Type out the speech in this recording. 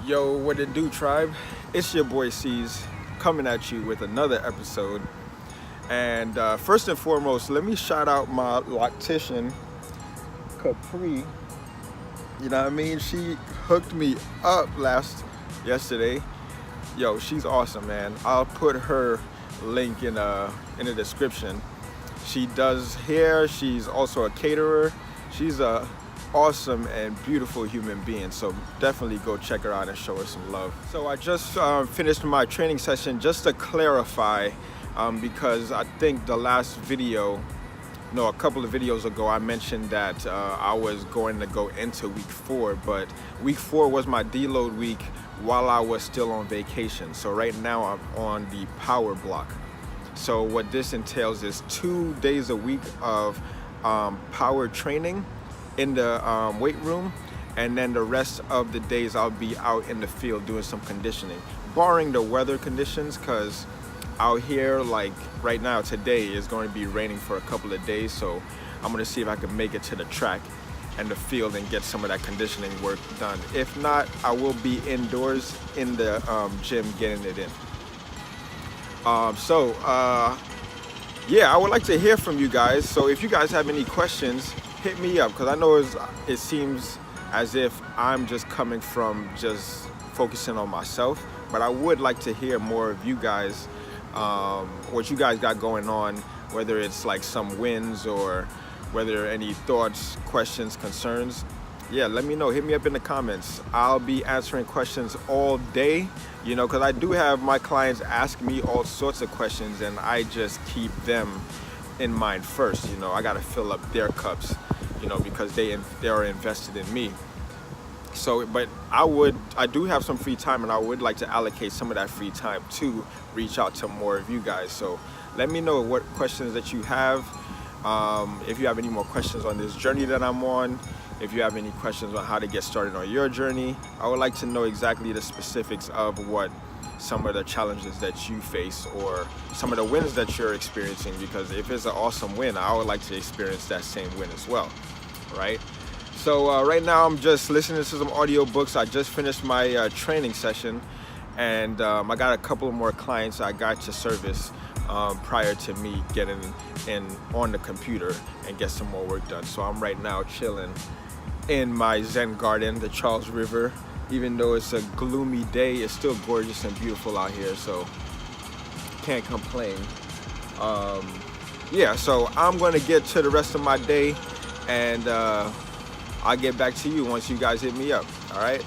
Yo, what it do, tribe? It's your boy C's coming at you with another episode. And first and foremost, let me shout out my loctician, Capri. You know what I mean? She hooked me up yesterday. Yo, she's awesome, man. I'll put her link in the description. She does hair. She's also a caterer. She's a awesome and beautiful human being, so definitely go check her out and show her some love. So I just finished my training session. Just to clarify, because I think the last video, a couple of videos ago, I mentioned that I was going to go into week 4, but week 4 was my deload week while I was still on vacation. So right now I'm on the power block. So what this entails is 2 days a week of power training in the weight room, and then the rest of the days I'll be out in the field doing some conditioning, barring the weather conditions, because out here, like right now, today is going to be raining for a couple of days, so I'm going to see if I can make it to the track and the field and get some of that conditioning work done. If not, I will be indoors in the gym getting it in. Yeah, I would like to hear from you guys. So if you guys have any questions, hit me up, because I know it seems as if I'm just coming from just focusing on myself, but I would like to hear more of you guys, what you guys got going on, whether it's like some wins or whether any thoughts, questions, concerns. Yeah, let me know. Hit me up in the comments. I'll be answering questions all day, because I do have my clients ask me all sorts of questions, and I just keep them in mind first. I got to fill up their cups, because they are invested in me. So, but I do have some free time, and I would like to allocate some of that free time to reach out to more of you guys. So let me know what questions that you have. If you have any more questions on this journey that I'm on, if you have any questions on how to get started on your journey, I would like to know exactly the specifics of what some of the challenges that you face or some of the wins that you're experiencing, because if it's an awesome win, I would like to experience that same win as well, right? So right now I'm just listening to some audiobooks. I just finished my training session, and I got a couple of more clients I got to service prior to me getting in on the computer and get some more work done. So I'm right now chilling in my Zen garden, the Charles River. Even though it's a gloomy day, it's still gorgeous and beautiful out here, so can't complain. Yeah, so I'm gonna get to the rest of my day, and I'll get back to you once you guys hit me up. All right.